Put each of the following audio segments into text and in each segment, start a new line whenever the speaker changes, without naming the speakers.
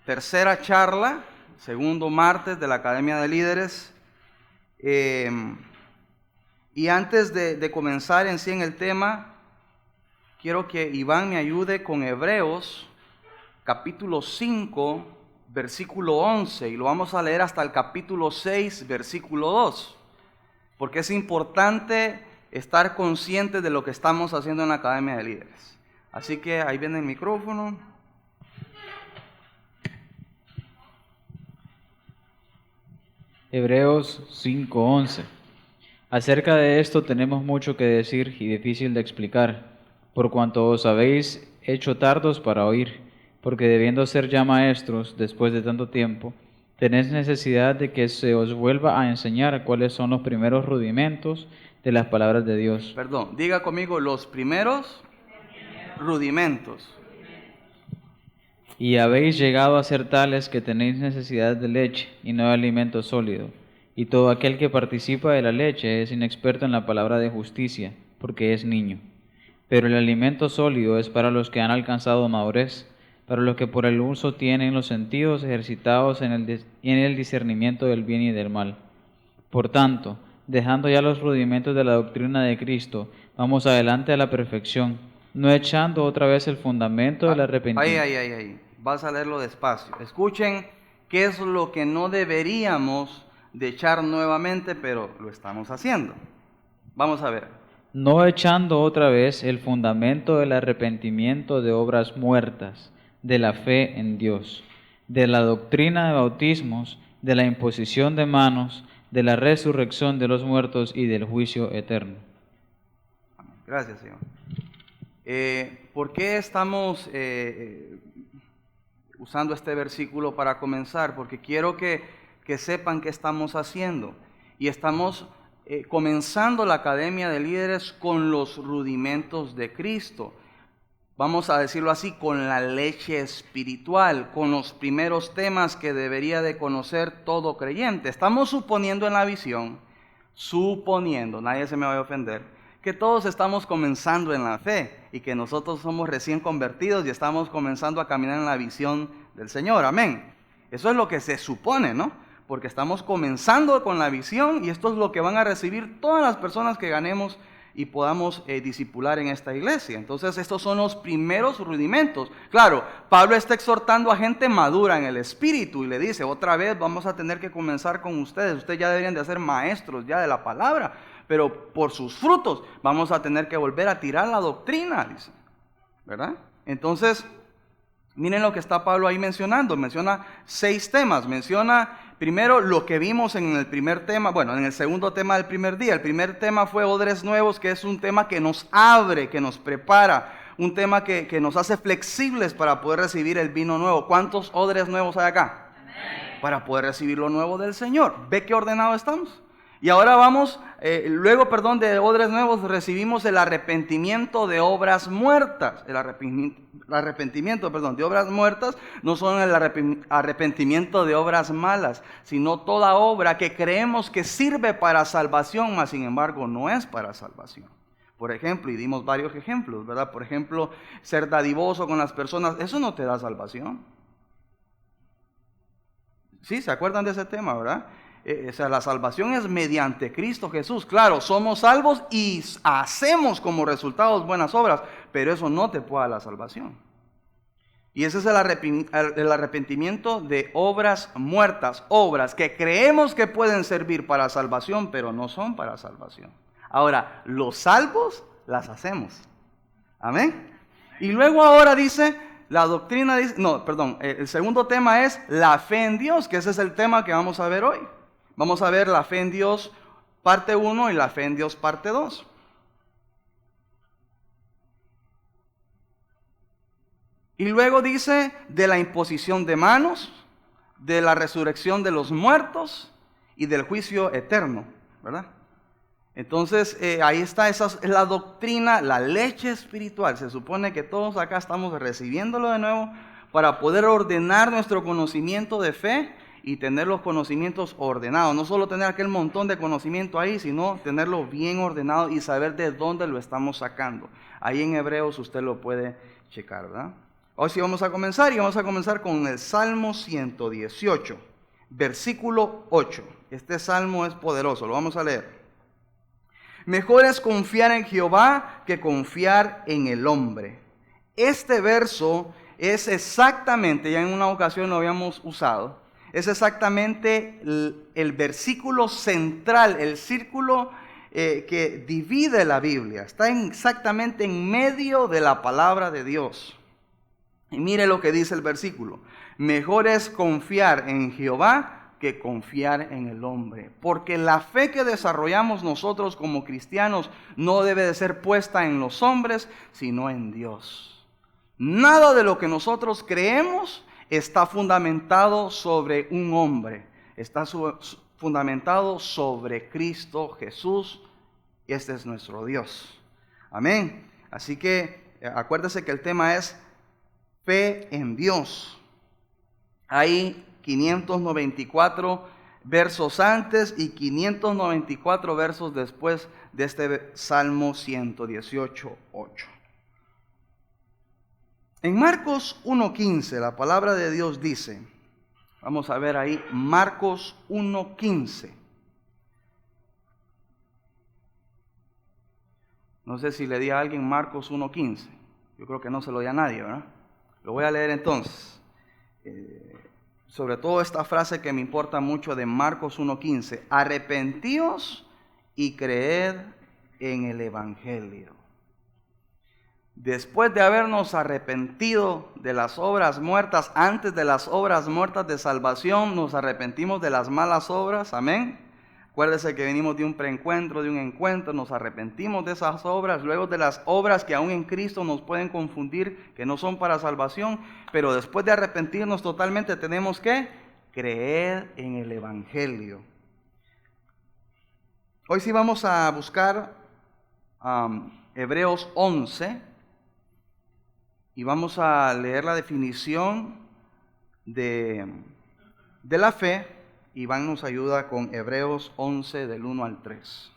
tercera charla, segundo martes de la Academia de Líderes. Y antes de comenzar en sí en el tema, quiero que Iván me ayude con Hebreos, capítulo 5, versículo 11, y lo vamos a leer hasta el capítulo 6, versículo 2, porque es importante estar conscientes de lo que estamos haciendo en la Academia de Líderes. Así que ahí viene el micrófono.
Hebreos 5:11. Acerca de esto tenemos mucho que decir y difícil de explicar, por cuanto os habéis hecho tardos para oír, porque debiendo ser ya maestros después de tanto tiempo, tenéis necesidad de que se os vuelva a enseñar cuáles son los primeros rudimentos de las palabras de Dios.
Perdón, diga conmigo los primeros rudimentos.
Y habéis llegado a ser tales que tenéis necesidad de leche y no de alimento sólido. Y todo aquel que participa de la leche es inexperto en la palabra de justicia, porque es niño. Pero el alimento sólido es para los que han alcanzado madurez, para los que por el uso tienen los sentidos ejercitados en el discernimiento del bien y del mal. Por tanto, dejando ya los rudimentos de la doctrina de Cristo, vamos adelante a la perfección, no echando otra vez el fundamento del arrepentimiento.
Ahí. Vas a leerlo despacio. Escuchen qué es lo que no deberíamos de echar nuevamente, pero lo estamos haciendo. Vamos a ver.
No echando otra vez el fundamento del arrepentimiento de obras muertas, de la fe en Dios, de la doctrina de bautismos, de la imposición de manos, de la resurrección de los muertos y del juicio eterno.
Gracias, Señor. ¿Por qué estamos usando este versículo para comenzar? Porque quiero que sepan qué estamos haciendo. Y estamos comenzando la Academia de Líderes con los rudimentos de Cristo. Vamos a decirlo así, con la leche espiritual, con los primeros temas que debería de conocer todo creyente. Estamos suponiendo en la visión, nadie se me va a ofender, que todos estamos comenzando en la fe y que nosotros somos recién convertidos y estamos comenzando a caminar en la visión del Señor. Amén. Eso es lo que se supone, ¿no? Porque estamos comenzando con la visión y esto es lo que van a recibir todas las personas que ganemos y podamos discipular en esta iglesia. Entonces estos son los primeros rudimentos. Claro, Pablo está exhortando a gente madura en el espíritu y le dice, otra vez vamos a tener que comenzar con ustedes. Ustedes ya deberían de ser maestros ya de la palabra, pero por sus frutos vamos a tener que volver a tirar la doctrina, dice, ¿verdad? Entonces, miren lo que está Pablo ahí mencionando. Menciona 6 temas. Menciona primero lo que vimos en el primer tema, en el segundo tema del primer día. El primer tema fue odres nuevos, que es un tema que nos abre, que nos prepara, un tema que nos hace flexibles para poder recibir el vino nuevo. ¿Cuántos odres nuevos hay acá? Amén. Para poder recibir lo nuevo del Señor. ¿Ve qué ordenado estamos? Y ahora vamos, luego de odres nuevos recibimos el arrepentimiento de obras muertas. El arrepentimiento de obras muertas no son el arrepentimiento de obras malas, sino toda obra que creemos que sirve para salvación, mas sin embargo no es para salvación. Por ejemplo, y dimos varios ejemplos, ¿verdad? Por ejemplo, ser dadivoso con las personas, eso no te da salvación. ¿Sí? ¿Se acuerdan de ese tema, verdad? La salvación es mediante Cristo Jesús. Claro, somos salvos y hacemos como resultados buenas obras, pero eso no te puede dar la salvación. Y ese es el arrepentimiento de obras muertas, obras que creemos que pueden servir para salvación, pero no son para salvación. Ahora, los salvos las hacemos. Amén. Y luego ahora dice, el segundo tema es la fe en Dios, que ese es el tema que vamos a ver hoy. Vamos a ver la fe en Dios parte 1 y la fe en Dios parte 2. Y luego dice de la imposición de manos, de la resurrección de los muertos y del juicio eterno, ¿verdad? Entonces ahí está, esa es la doctrina, la leche espiritual. Se supone que todos acá estamos recibiéndolo de nuevo para poder ordenar nuestro conocimiento de fe y tener los conocimientos ordenados. No solo tener aquel montón de conocimiento ahí, sino tenerlo bien ordenado y saber de dónde lo estamos sacando. Ahí en Hebreos usted lo puede checar, ¿verdad? Hoy sí vamos a comenzar y vamos a comenzar con el Salmo 118, versículo 8. Este salmo es poderoso, lo vamos a leer. Mejor es confiar en Jehová que confiar en el hombre. Este verso es exactamente, ya en una ocasión lo habíamos usado, es exactamente el versículo central, el círculo que divide la Biblia. Está exactamente en medio de la palabra de Dios. Y mire lo que dice el versículo. Mejor es confiar en Jehová que confiar en el hombre. Porque la fe que desarrollamos nosotros como cristianos no debe de ser puesta en los hombres, sino en Dios. Nada de lo que nosotros creemos está fundamentado sobre un hombre. Está fundamentado sobre Cristo Jesús. Este es nuestro Dios. Amén. Así que acuérdese que el tema es fe en Dios. Hay 594 versos antes y 594 versos después de este Salmo 118, 8. En Marcos 1:15 la palabra de Dios dice, vamos a ver ahí, Marcos 1:15. No sé si le di a alguien Marcos 1:15. Yo creo que no se lo di a nadie, ¿verdad? Lo voy a leer entonces. Sobre todo esta frase que me importa mucho de Marcos 1:15. Arrepentíos y creed en el Evangelio. Después de habernos arrepentido de las obras muertas, antes de las obras muertas de salvación, nos arrepentimos de las malas obras. Amén. Acuérdese que venimos de un preencuentro, de un encuentro, nos arrepentimos de esas obras, luego de las obras que aún en Cristo nos pueden confundir, que no son para salvación, pero después de arrepentirnos totalmente tenemos que creer en el Evangelio. Hoy sí vamos a buscar Hebreos 11 y vamos a leer la definición de la fe. Iván nos ayuda con Hebreos 11 del 1 al 3.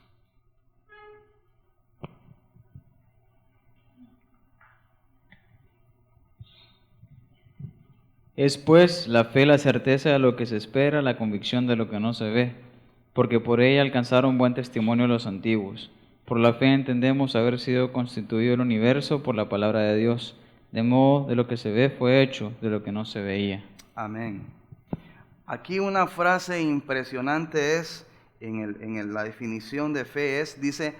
Es pues la fe la certeza de lo que se espera, la convicción de lo que no se ve, porque por ella alcanzaron buen testimonio los antiguos. Por la fe entendemos haber sido constituido el universo por la palabra de Dios, de modo de lo que se ve fue hecho, de lo que no se veía.
Amén. Aquí una frase impresionante es, en la definición de fe dice,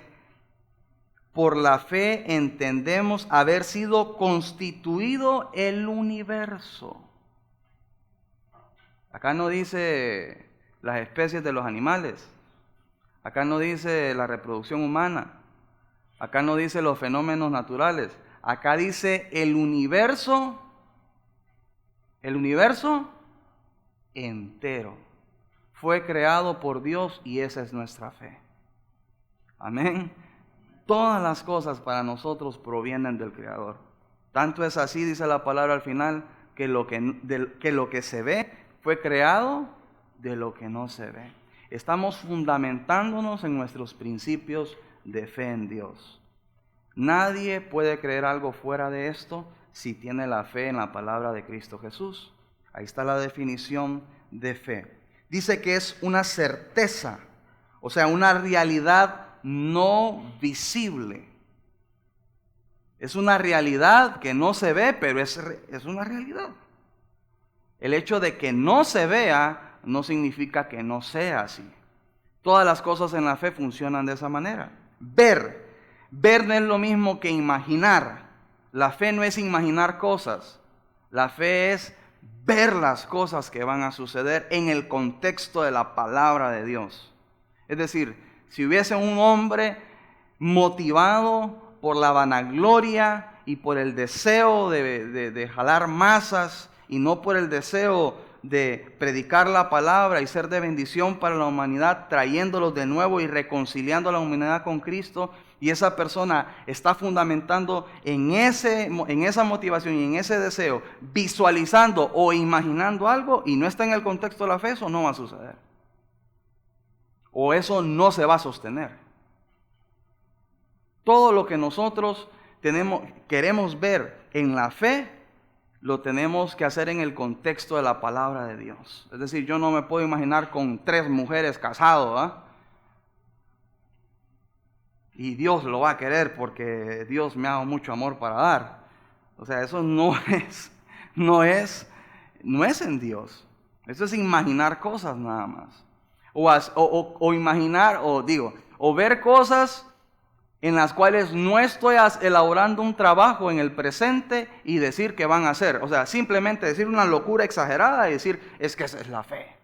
por la fe entendemos haber sido constituido el universo. Acá no dice las especies de los animales, acá no dice la reproducción humana, acá no dice los fenómenos naturales, acá dice el universo entero. Fue creado por Dios y esa es nuestra fe. Amén. Todas las cosas para nosotros provienen del Creador. Tanto es así, dice la palabra al final, que lo que se ve fue creado de lo que no se ve. Estamos fundamentándonos en nuestros principios de fe en Dios. Nadie puede creer algo fuera de esto si tiene la fe en la palabra de Cristo Jesús. Ahí está la definición de fe. Dice que es una certeza, o sea, una realidad no visible. Es una realidad que no se ve, pero es una realidad. El hecho de que no se vea no significa que no sea así. Todas las cosas en la fe funcionan de esa manera. Ver no es lo mismo que imaginar. La fe no es imaginar cosas. La fe es ver las cosas que van a suceder en el contexto de la palabra de Dios. Es decir, si hubiese un hombre motivado por la vanagloria y por el deseo de jalar masas y no por el deseo de predicar la palabra y ser de bendición para la humanidad, trayéndolos de nuevo y reconciliando a la humanidad con Cristo, y esa persona está fundamentando en esa motivación y en ese deseo, visualizando o imaginando algo y no está en el contexto de la fe, eso no va a suceder. O eso no se va a sostener. Todo lo que nosotros queremos ver en la fe lo tenemos que hacer en el contexto de la palabra de Dios. Es decir, yo no me puedo imaginar con 3 mujeres casado, ¿ah? Y Dios lo va a querer porque Dios me ha dado mucho amor para dar. O sea, eso no es en Dios. Eso es imaginar cosas nada más. O imaginar, o ver cosas en las cuales no estoy elaborando un trabajo en el presente y decir que van a hacer. O sea, simplemente decir una locura exagerada y decir, es que esa es la fe.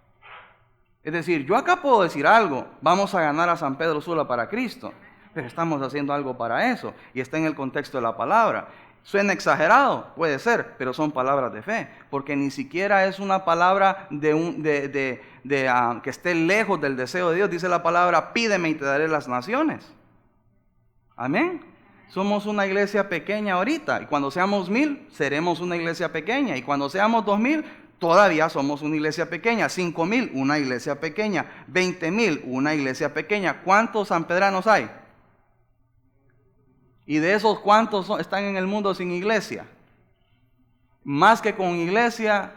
Es decir, yo acá puedo decir algo, vamos a ganar a San Pedro Sula para Cristo, pero estamos haciendo algo para eso y está en el contexto de la palabra. Suena exagerado, puede ser, pero son palabras de fe, porque ni siquiera es una palabra que esté lejos del deseo de Dios. Dice la palabra, pídeme y te daré las naciones. Amén. Somos una iglesia pequeña ahorita, y cuando seamos 1000, seremos una iglesia pequeña, y cuando seamos 2000, todavía somos una iglesia pequeña. 5000, una iglesia pequeña. 20000, una iglesia pequeña. ¿Cuántos sanpedranos hay? Y de esos, ¿cuántos están en el mundo sin iglesia? Más que con iglesia,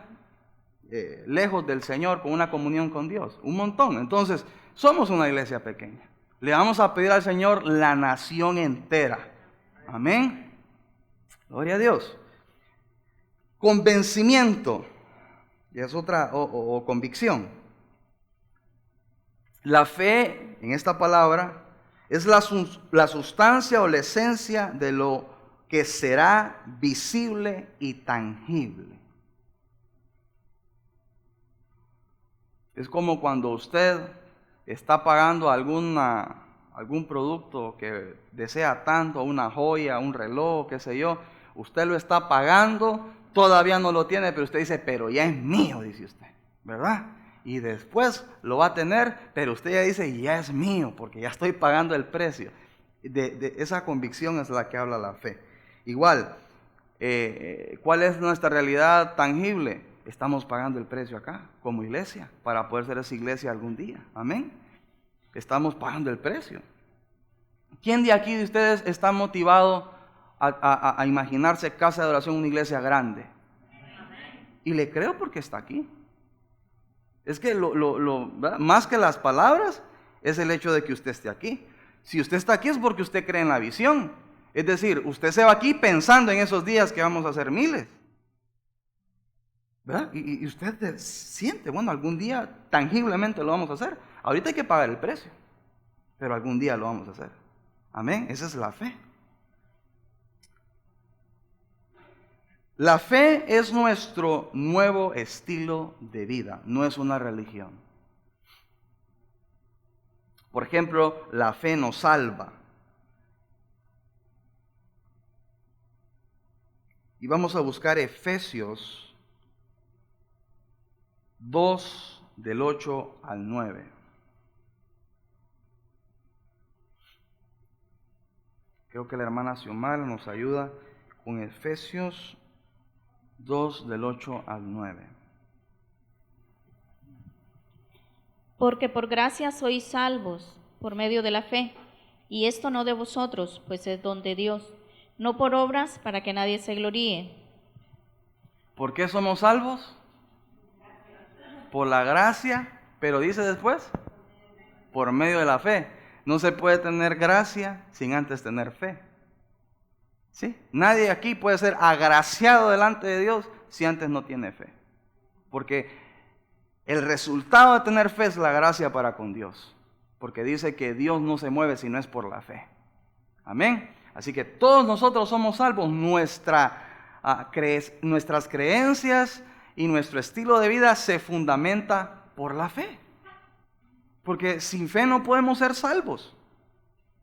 lejos del Señor, con una comunión con Dios. Un montón. Entonces, somos una iglesia pequeña. Le vamos a pedir al Señor la nación entera. Amén. Gloria a Dios. Convencimiento. Y es otra, o convicción. La fe, en esta palabra, es la sustancia o la esencia de lo que será visible y tangible. Es como cuando usted está pagando algún producto que desea tanto, una joya, un reloj, qué sé yo. Usted lo está pagando, todavía no lo tiene, pero usted dice, pero ya es mío, dice usted, ¿verdad? Y después lo va a tener, pero usted ya dice, ya es mío, porque ya estoy pagando el precio. De esa convicción es la que habla la fe. Igual, ¿cuál es nuestra realidad tangible? Estamos pagando el precio acá, como iglesia, para poder ser esa iglesia algún día. Amén. Estamos pagando el precio. ¿Quién de aquí de ustedes está motivado a imaginarse casa de oración, una iglesia grande? Y le creo porque está aquí. Es que más que las palabras, es el hecho de que usted esté aquí. Si usted está aquí es porque usted cree en la visión. Es decir, usted se va aquí pensando en esos días que vamos a hacer miles. ¿Verdad? Y usted siente, bueno, algún día tangiblemente lo vamos a hacer. Ahorita hay que pagar el precio, pero algún día lo vamos a hacer. Amén, esa es la fe. La fe es nuestro nuevo estilo de vida, no es una religión. Por ejemplo, la fe nos salva. Y vamos a buscar Efesios 2, del 8 al 9. Creo que la hermana Xiomara nos ayuda con Efesios 2, del 8 al 9.
Porque por gracia sois salvos por medio de la fe, y esto no de vosotros, pues es don de Dios, no por obras para que nadie se gloríe.
¿Por qué somos salvos? Por la gracia, pero dice después, por medio de la fe. No se puede tener gracia sin antes tener fe. ¿Sí? Nadie aquí puede ser agraciado delante de Dios si antes no tiene fe. Porque el resultado de tener fe es la gracia para con Dios. Porque dice que Dios no se mueve si no es por la fe. Amén. Así que todos nosotros somos salvos. Nuestras creencias y nuestro estilo de vida se fundamenta por la fe. Porque sin fe no podemos ser salvos.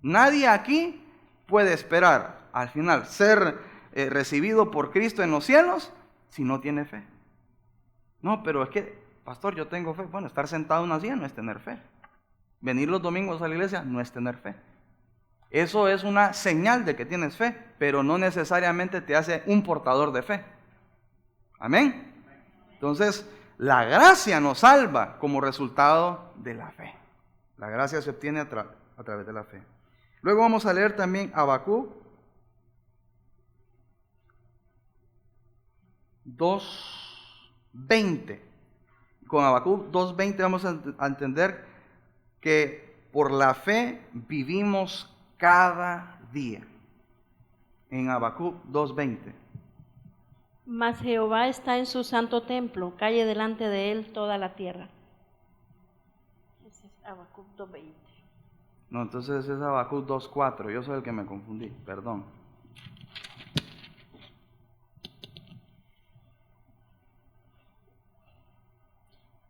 Nadie aquí puede esperar al final ser recibido por Cristo en los cielos si no tiene fe. No, pero es que, pastor, yo tengo fe. Bueno, estar sentado en una silla no es tener fe. Venir los domingos a la iglesia no es tener fe. Eso es una señal de que tienes fe, pero no necesariamente te hace un portador de fe. Amén. Entonces, la gracia nos salva como resultado de la fe. La gracia se obtiene a través de la fe. Luego vamos a leer también Habacuc 2:20. Con Habacuc 2:20 vamos a entender que por la fe vivimos cada día. En Habacuc 2:20.
Mas Jehová está en su santo templo, calle delante de él toda la tierra. Ese es Habacuc 2:20.
No, entonces es Habacuc 2:4. Yo soy el que me confundí, perdón.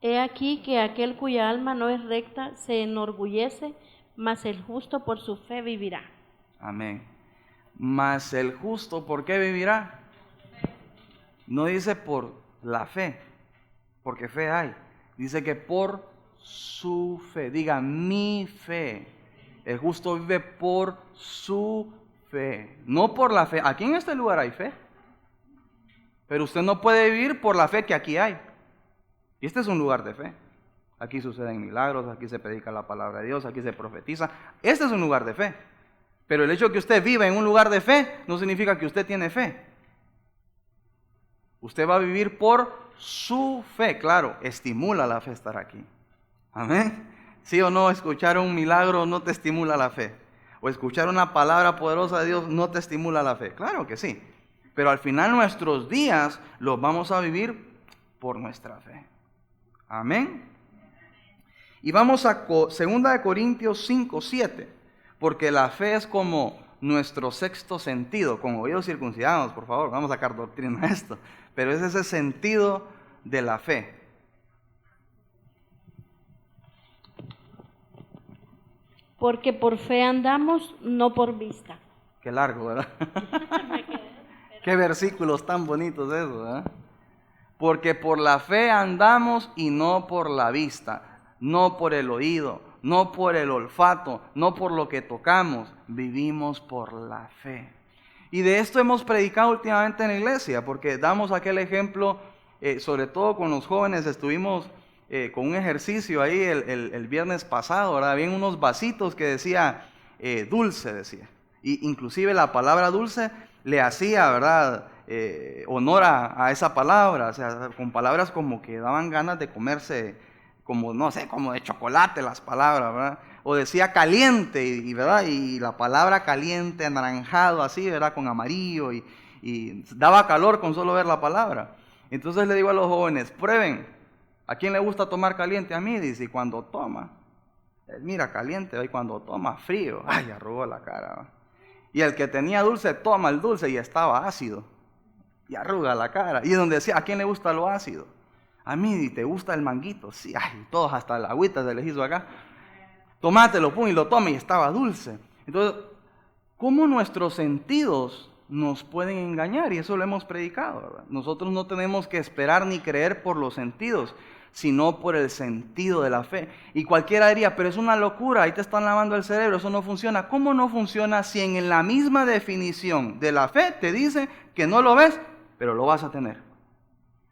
He aquí que aquel cuya alma no es recta se enorgullece, mas el justo por su fe vivirá.
Amén. Mas el justo, ¿por qué vivirá? No dice por la fe, porque fe hay. Dice que por su fe. Diga, mi fe. El justo vive por su fe, no por la fe. Aquí en este lugar hay fe, pero usted no puede vivir por la fe que aquí hay. Y este es un lugar de fe. Aquí suceden milagros, aquí se predica la palabra de Dios, aquí se profetiza. Este es un lugar de fe. Pero el hecho de que usted viva en un lugar de fe no significa que usted tiene fe. Usted va a vivir por su fe. Claro, estimula la fe estar aquí. Amén. ¿Sí o no? Escuchar un milagro no te estimula la fe. O escuchar una palabra poderosa de Dios no te estimula la fe. Claro que sí. Pero al final nuestros días los vamos a vivir por nuestra fe. Amén. Y vamos a 2 Corintios 5:7. Porque la fe es como nuestro sexto sentido. Con oídos circuncidados, por favor. Vamos a sacar doctrina a esto. Pero es ese sentido de la fe.
Porque por fe andamos, no por vista.
Qué largo, ¿verdad? Qué versículos tan bonitos esos, ¿verdad? Porque por la fe andamos y no por la vista, no por el oído, no por el olfato, no por lo que tocamos, vivimos por la fe. Y de esto hemos predicado últimamente en la iglesia, porque damos aquel ejemplo, sobre todo con los jóvenes, estuvimos con un ejercicio ahí el viernes pasado, ¿verdad? Habían unos vasitos que decía dulce, decía. Y inclusive la palabra dulce le hacía, ¿verdad?, honor a esa palabra, o sea, con palabras como que daban ganas de comerse, como, no sé, como de chocolate las palabras, ¿verdad? O decía caliente, ¿verdad? Y la palabra caliente, anaranjado, así, ¿verdad? Con amarillo, y daba calor con solo ver la palabra. Entonces le digo a los jóvenes, prueben, ¿a quién le gusta tomar caliente? A mí, dice, y cuando toma, mira, caliente, y cuando toma frío, ay, arrugó la cara, ¿verdad? Y el que tenía dulce, toma el dulce y estaba ácido. Y arruga la cara. Y donde decía, ¿a quién le gusta lo ácido? A mí, ¿te gusta el manguito? Sí, ay, todos hasta la agüita se les hizo acá. Tomátelo, pum, y lo toma y estaba dulce. Entonces, ¿cómo nuestros sentidos nos pueden engañar? Y eso lo hemos predicado, ¿verdad? Nosotros no tenemos que esperar ni creer por los sentidos, sino por el sentido de la fe. Y cualquiera diría, pero es una locura, ahí te están lavando el cerebro, eso no funciona. ¿Cómo no funciona si en la misma definición de la fe te dice que no lo ves, pero lo vas a tener?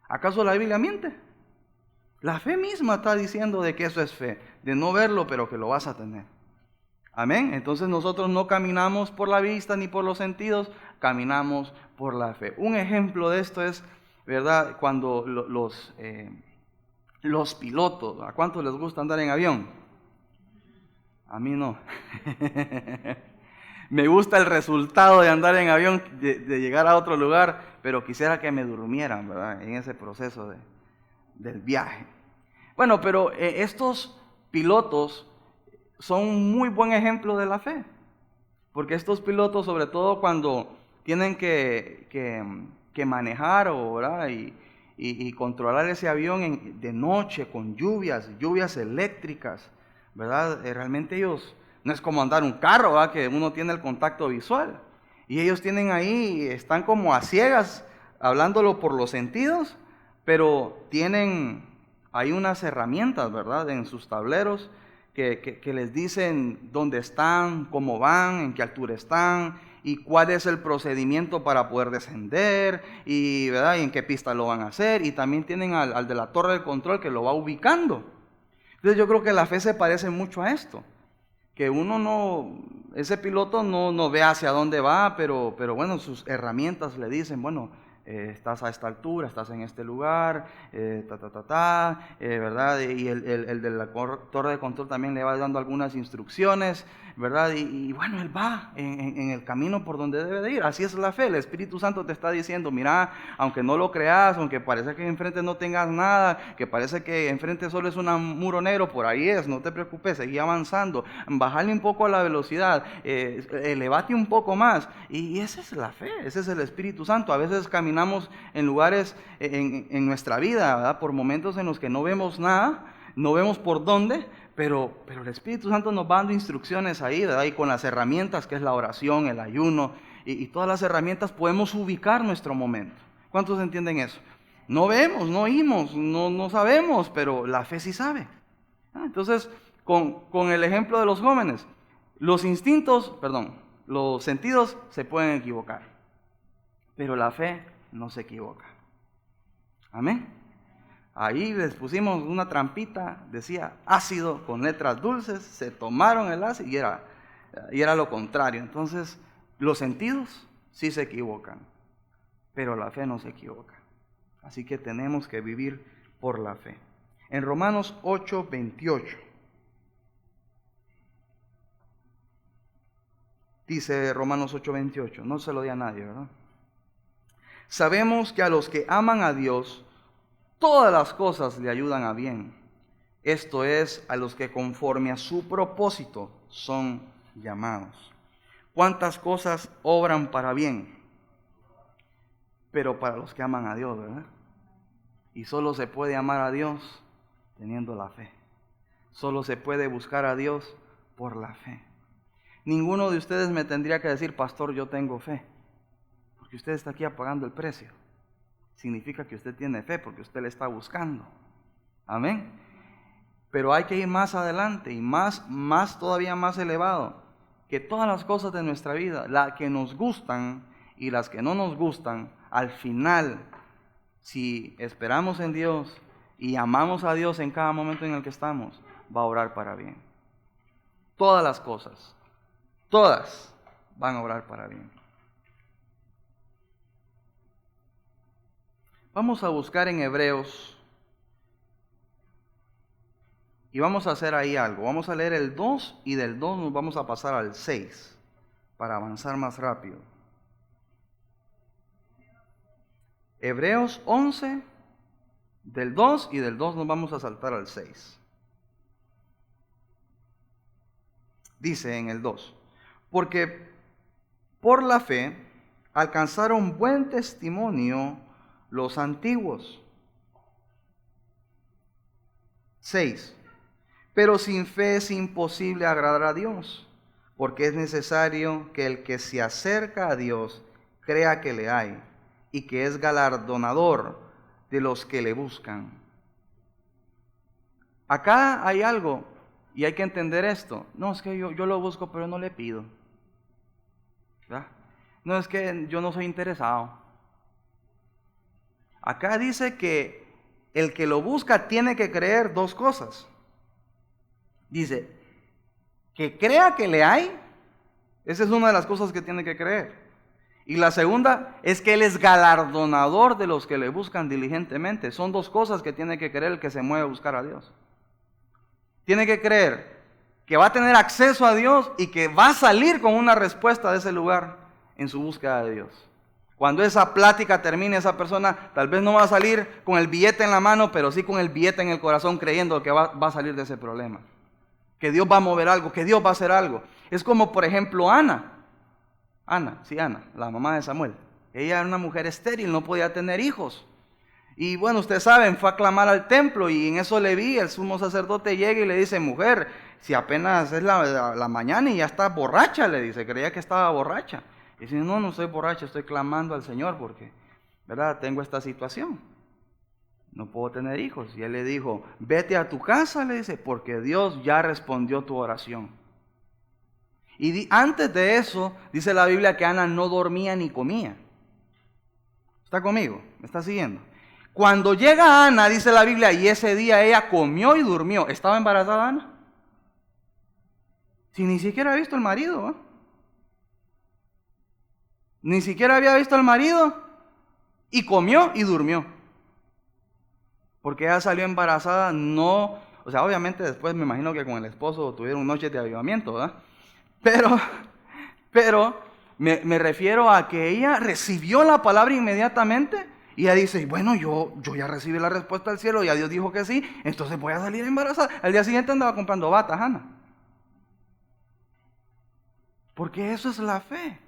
¿Acaso la Biblia miente? La fe misma está diciendo de que eso es fe, de no verlo, pero que lo vas a tener. Amén. Entonces nosotros no caminamos por la vista ni por los sentidos, caminamos por la fe. Un ejemplo de esto es, ¿verdad?, cuando los pilotos, ¿a cuántos les gusta andar en avión? A mí no. Me gusta el resultado de andar en avión, de llegar a otro lugar, pero quisiera que me durmieran, ¿verdad?, en ese proceso del viaje. Bueno, pero estos pilotos son un muy buen ejemplo de la fe, porque estos pilotos, sobre todo cuando tienen que manejar, ¿verdad?, y controlar ese avión de noche con lluvias eléctricas, ¿verdad? Realmente ellos, no es como andar un carro, ¿verdad?, que uno tiene el contacto visual. Y ellos tienen ahí, están como a ciegas, hablándolo por los sentidos, pero tienen ahí unas herramientas, ¿verdad?, en sus tableros que les dicen dónde están, cómo van, en qué altura están, y cuál es el procedimiento para poder descender, y, ¿verdad?, y en qué pista lo van a hacer. Y también tienen al de la torre de control que lo va ubicando. Entonces yo creo que la fe se parece mucho a esto, que ese piloto no ve hacia dónde va, pero bueno, sus herramientas le dicen, bueno, estás a esta altura, estás en este lugar, ¿verdad? Y el de la torre de control también le va dando algunas instrucciones, ¿verdad? Y bueno, él va en el camino por donde debe de ir. Así es la fe. El Espíritu Santo te está diciendo, mira, aunque no lo creas, aunque parece que enfrente no tengas nada, que parece que enfrente solo es un muro negro, por ahí es, no te preocupes, seguí avanzando, bajale un poco a la velocidad, elevate un poco más. Y esa es la fe, ese es el Espíritu Santo. A veces caminamos en lugares en nuestra vida, ¿verdad? Por momentos en los que no vemos nada, no vemos por dónde, pero el Espíritu Santo nos va dando instrucciones ahí, ¿verdad? Y con las herramientas que es la oración, el ayuno y todas las herramientas podemos ubicar nuestro momento. ¿Cuántos entienden eso? No vemos, no oímos, no sabemos, pero la fe sí sabe. Entonces, con el ejemplo de los jóvenes, los sentidos se pueden equivocar, pero la fe no se equivoca. Amén. Ahí les pusimos una trampita, decía ácido con letras dulces, se tomaron el ácido y era lo contrario. Entonces, los sentidos sí se equivocan, pero la fe no se equivoca. Así que tenemos que vivir por la fe. En Romanos 8:28 dice Romanos 8:28, no se lo di a nadie, ¿verdad? Sabemos que a los que aman a Dios, todas las cosas le ayudan a bien. Esto es, a los que conforme a su propósito son llamados. ¿Cuántas cosas obran para bien? Pero para los que aman a Dios, ¿verdad? Y solo se puede amar a Dios teniendo la fe. Solo se puede buscar a Dios por la fe. Ninguno de ustedes me tendría que decir, pastor, yo tengo fe. Porque usted está aquí pagando el precio. Significa que usted tiene fe porque usted le está buscando. Amén. Pero hay que ir más adelante y todavía más elevado. Que todas las cosas de nuestra vida, las que nos gustan y las que no nos gustan, al final, si esperamos en Dios y amamos a Dios en cada momento en el que estamos, va a obrar para bien. Todas las cosas, todas van a obrar para bien. Vamos a buscar en Hebreos y vamos a hacer ahí algo. Vamos a leer el 2 y del 2 nos vamos a pasar al 6 para avanzar más rápido. Hebreos 11, del 2 y del 2 nos vamos a saltar al 6. Dice en el 2, porque por la fe alcanzaron buen testimonio los antiguos. 6. Pero sin fe es imposible agradar a Dios, porque es necesario que el que se acerca a Dios crea que le hay y que es galardonador de los que le buscan. Acá hay algo y hay que entender esto. No, es que yo lo busco pero no le pido. ¿Verdad? No, es que yo no soy interesado. Acá dice que el que lo busca tiene que creer dos cosas. Dice, que crea que le hay. Esa es una de las cosas que tiene que creer. Y la segunda es que Él es galardonador de los que le buscan diligentemente. Son dos cosas que tiene que creer el que se mueve a buscar a Dios. Tiene que creer que va a tener acceso a Dios y que va a salir con una respuesta de ese lugar en su búsqueda de Dios. Cuando esa plática termine, esa persona tal vez no va a salir con el billete en la mano, pero sí con el billete en el corazón, creyendo que va a salir de ese problema. Que Dios va a mover algo, que Dios va a hacer algo. Es como, por ejemplo, Ana, la mamá de Samuel. Ella era una mujer estéril, no podía tener hijos. Y bueno, ustedes saben, fue a clamar al templo y en eso Leví, el sumo sacerdote, llega y le dice, mujer, si apenas es la mañana y ya está borracha, le dice, creía que estaba borracha. Y dice, no estoy borracha, estoy clamando al Señor porque, ¿verdad? Tengo esta situación. No puedo tener hijos. Y él le dijo, vete a tu casa, le dice, porque Dios ya respondió tu oración. Y antes de eso, dice la Biblia que Ana no dormía ni comía. ¿Está conmigo? ¿Me está siguiendo? Cuando llega Ana, dice la Biblia, y ese día ella comió y durmió. ¿Estaba embarazada Ana? Si ni siquiera había visto al marido, ¿eh? Ni siquiera había visto al marido. Y comió y durmió. Porque ella salió embarazada, no, o sea, obviamente después me imagino que con el esposo tuvieron noches de avivamiento, ¿verdad? Pero me refiero a que ella recibió la palabra inmediatamente y ella dice, bueno, yo ya recibí la respuesta del cielo, ya Dios dijo que sí, entonces voy a salir embarazada. Al día siguiente andaba comprando batas, Ana. Porque eso es la fe.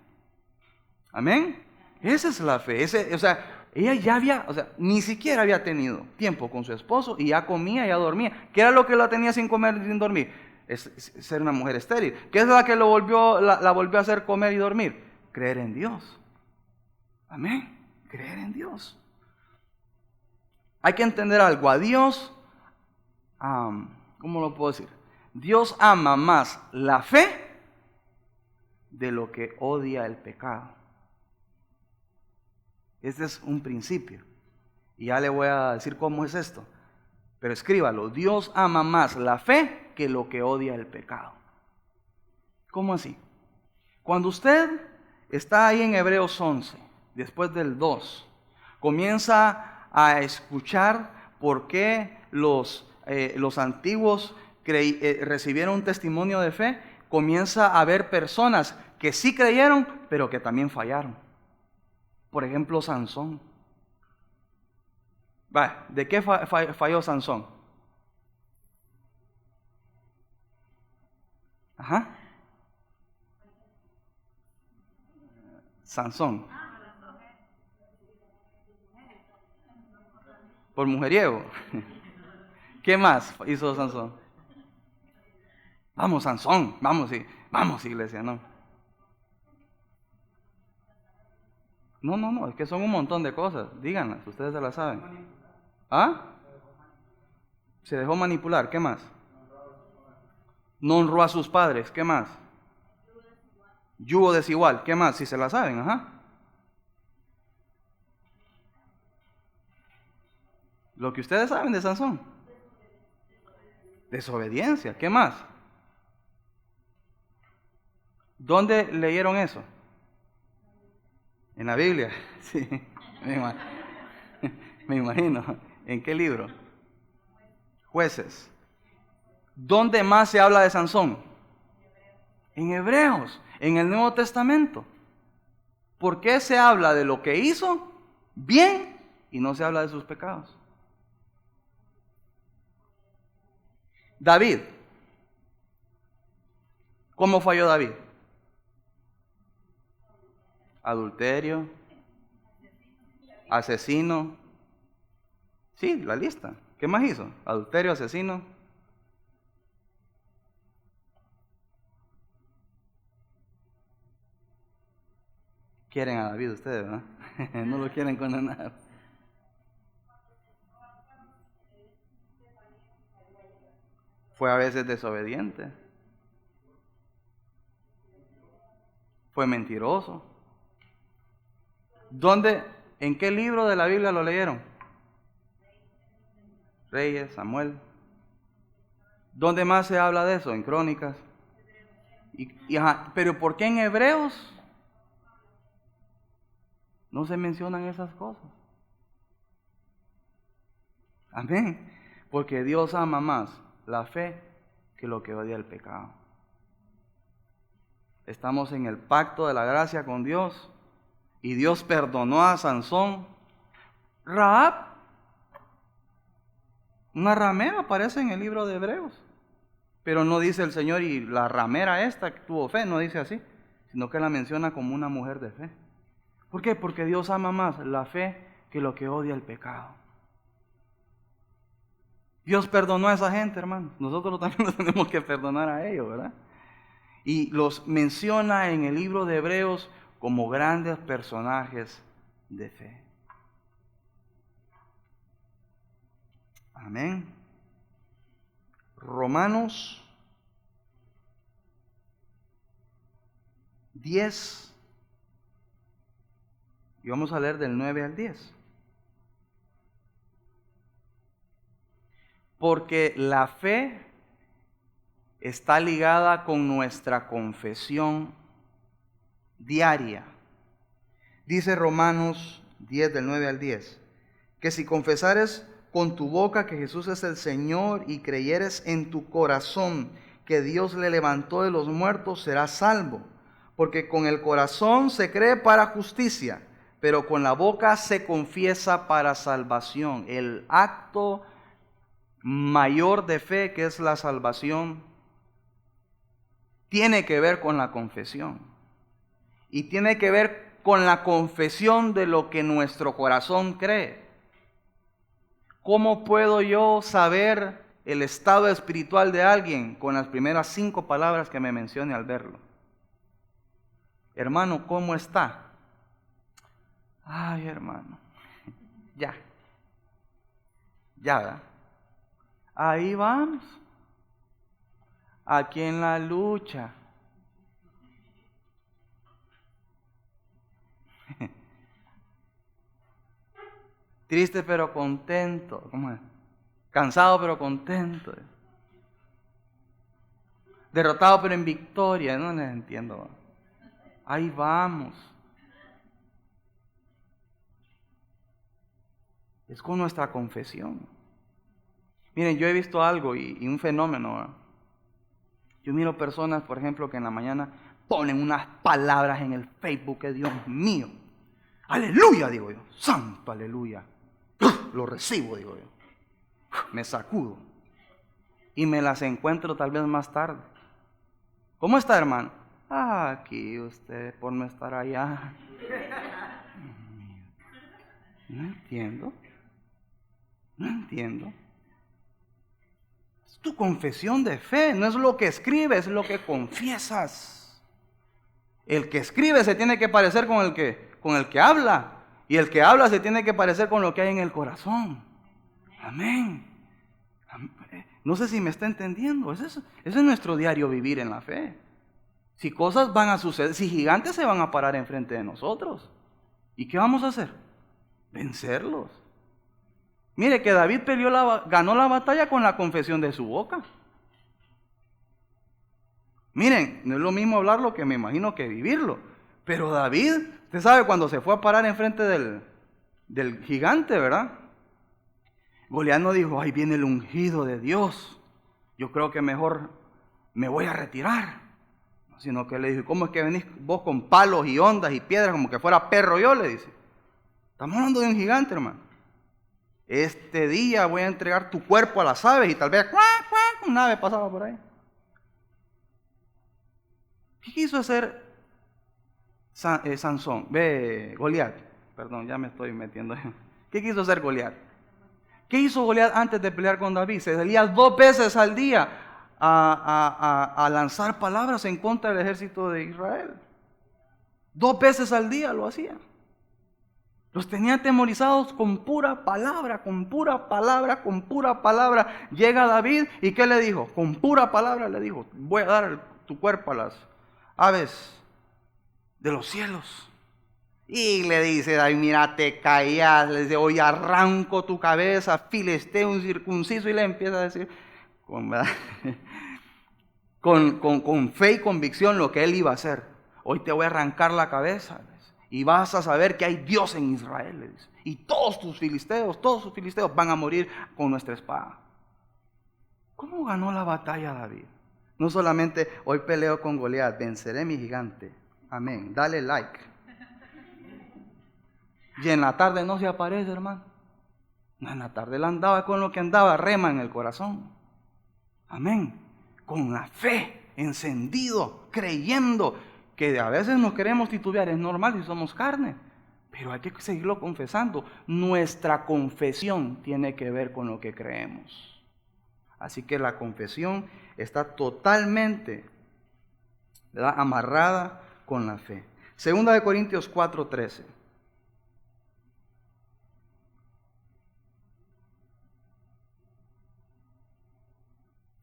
Amén. Esa es la fe. O sea, ella ya había, o sea, ni siquiera había tenido tiempo con su esposo y ya comía, ya dormía. ¿Qué era lo que la tenía sin comer y sin dormir? Es ser una mujer estéril. ¿Qué es la que la volvió a hacer comer y dormir? Creer en Dios. Amén. Creer en Dios. Hay que entender algo. A Dios, ¿cómo lo puedo decir? Dios ama más la fe de lo que odia el pecado. Este es un principio. Y ya le voy a decir cómo es esto. Pero escríbalo. Dios ama más la fe que lo que odia el pecado. ¿Cómo así? Cuando usted está ahí en Hebreos 11, después del 2, comienza a escuchar por qué los antiguos recibieron un testimonio de fe, comienza a ver personas que sí creyeron, pero que también fallaron. Por ejemplo, Sansón. ¿De qué falló Sansón? Ajá. Sansón. Por mujeriego. ¿Qué más hizo Sansón? Vamos, Sansón, vamos, iglesia, no. No, es que son un montón de cosas. Díganlas, ustedes se las saben. ¿Ah? Se dejó manipular, ¿qué más? No honró a sus padres, ¿qué más? Yugo desigual, ¿qué más? Si se la saben, ajá. Lo que ustedes saben de Sansón. Desobediencia, ¿qué más? ¿Dónde leyeron eso? En la Biblia, sí, me imagino. ¿En qué libro? Jueces. ¿Dónde más se habla de Sansón? En Hebreos, en el Nuevo Testamento. ¿Por qué se habla de lo que hizo bien y no se habla de sus pecados? David. ¿Cómo falló David? Adulterio, asesino. Sí, la lista. ¿Qué más hizo? Adulterio, asesino. Quieren a David ustedes, ¿verdad? No lo quieren condenar. Fue a veces desobediente. Fue mentiroso. ¿Dónde, en qué libro de la Biblia lo leyeron? Reyes, Samuel. ¿Dónde más se habla de eso? En Crónicas. Pero ¿por qué en Hebreos no se mencionan esas cosas? Amén. Porque Dios ama más la fe que lo que odia el pecado. Estamos en el pacto de la gracia con Dios y Dios perdonó a Sansón. Rahab, una ramera, aparece en el libro de Hebreos, pero no dice el Señor y la ramera esta que tuvo fe, no dice así, sino que la menciona como una mujer de fe. ¿Por qué? Porque Dios ama más la fe que lo que odia el pecado. Dios perdonó a esa gente, hermanos. Nosotros también nos tenemos que perdonar a ellos, ¿verdad? Y los menciona en el libro de Hebreos como grandes personajes de fe. Amén. Romanos 10. Y vamos a leer del 9 al 10. Porque la fe está ligada con nuestra confesión diaria. Dice Romanos 10 del 9 al 10, que si confesares con tu boca que Jesús es el Señor y creyeres en tu corazón que Dios le levantó de los muertos, serás salvo. Porque con el corazón se cree para justicia, pero con la boca se confiesa para salvación. El acto mayor de fe, que es la salvación, tiene que ver con la confesión. Y tiene que ver con la confesión de lo que nuestro corazón cree. ¿Cómo puedo yo saber el estado espiritual de alguien? Con las primeras 5 palabras que me mencione al verlo. Hermano, ¿cómo está? Ay, hermano, ya, ¿verdad? Ahí vamos, aquí en la lucha. Triste pero contento, ¿cómo es? Cansado pero contento. Derrotado pero en victoria, no les entiendo. Ahí vamos. Es con nuestra confesión. Miren, yo he visto algo y un fenómeno, ¿verdad? Yo miro personas, por ejemplo, que en la mañana ponen unas palabras en el Facebook que Dios mío. Aleluya, digo yo. Santo aleluya. Lo recibo, digo yo. Me sacudo. Y me las encuentro tal vez más tarde. ¿Cómo está, hermano? Aquí usted por no estar allá. No entiendo. Es tu confesión de fe, no es lo que escribes, es lo que confiesas. El que escribe se tiene que parecer con el que habla. Y el que habla se tiene que parecer con lo que hay en el corazón. Amén. No sé si me está entendiendo. Ese es nuestro diario vivir en la fe. Si cosas van a suceder, si gigantes se van a parar enfrente de nosotros, ¿y qué vamos a hacer? Vencerlos. Mire que David ganó la batalla con la confesión de su boca. Miren, no es lo mismo hablarlo que me imagino que vivirlo. Pero David, usted sabe, cuando se fue a parar enfrente del gigante, ¿verdad? Goliat no dijo, ahí viene el ungido de Dios, yo creo que mejor me voy a retirar. Sino que le dijo, ¿cómo es que venís vos con palos y ondas y piedras como que fuera perro yo? Le dice. Estamos hablando de un gigante, hermano. Este día voy a entregar tu cuerpo a las aves y tal vez un ave pasaba por ahí. ¿Qué quiso hacer Sansón? Goliat. Perdón, ya me estoy metiendo. ¿Qué quiso hacer Goliat? ¿Qué hizo Goliat antes de pelear con David? Se salía 2 veces al día a lanzar palabras en contra del ejército de Israel. 2 veces al día lo hacía. Los tenía atemorizados con pura palabra, con pura palabra, con pura palabra. Llega David y ¿qué le dijo? Con pura palabra le dijo, voy a dar tu cuerpo a las aves de los cielos. Y le dice David, mira, te callas. Le dice, hoy arranco tu cabeza, filisteo incircunciso. Y le empieza a decir, con fe y convicción lo que él iba a hacer. Hoy te voy a arrancar la cabeza y vas a saber que hay Dios en Israel. Y todos sus filisteos van a morir con nuestra espada. ¿Cómo ganó la batalla David? No solamente hoy peleo con Goliat, venceré mi gigante. Amén. Dale like. Y en la tarde no se aparece, hermano. No, en la tarde él andaba con lo que andaba, rema en el corazón. Amén. Con la fe, encendido, creyendo, que a veces nos queremos titubear, es normal si somos carne, pero hay que seguirlo confesando. Nuestra confesión tiene que ver con lo que creemos. Así que la confesión está totalmente, ¿verdad?, amarrada con la fe. 2 Corintios 4:13.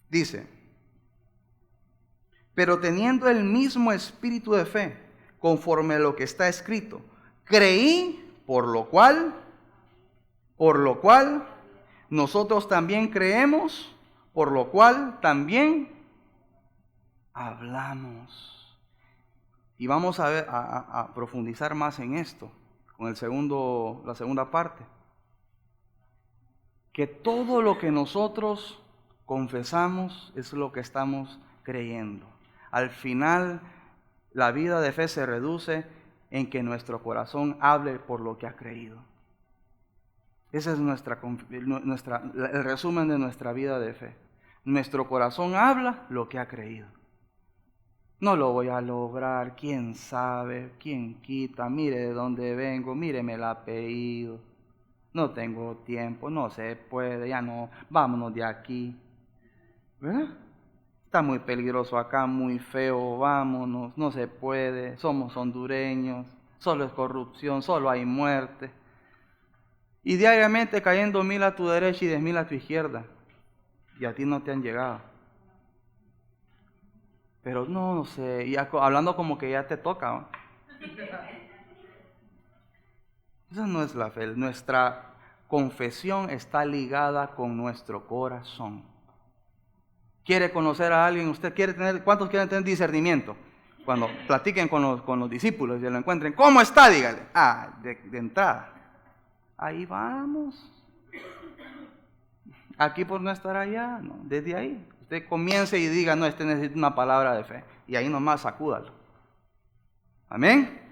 Dice, pero teniendo el mismo espíritu de fe, conforme a lo que está escrito, creí, por lo cual nosotros también creemos, por lo cual también hablamos. Y vamos a profundizar más en esto. con la segunda parte. Que todo lo que nosotros confesamos es lo que estamos creyendo. Al final, la vida de fe se reduce en que nuestro corazón hable por lo que ha creído. Ese es el resumen de nuestra vida de fe. Nuestro corazón habla lo que ha creído. No lo voy a lograr, quién sabe, quién quita, mire de dónde vengo, míreme el apellido. No tengo tiempo, no se puede, ya no, vámonos de aquí. ¿Verdad? Está muy peligroso acá, muy feo, vámonos, no se puede, somos hondureños, solo es corrupción, solo hay muerte. Y diariamente cayendo 1000 a tu derecha y 10,000 a tu izquierda, y a ti no te han llegado. Pero no sé, ya hablando como que ya te toca, ¿no? Esa no es la fe. Nuestra confesión está ligada con nuestro corazón. ¿Quiere conocer a alguien? ¿Usted quiere tener? ¿Cuántos quieren tener discernimiento? Cuando platiquen con los discípulos y lo encuentren, ¿cómo está? Dígale. De entrada. Ahí vamos. Aquí por no estar allá, no, desde ahí. Usted comience y diga, no, necesita una palabra de fe. Y ahí nomás sacúdalo. Amén.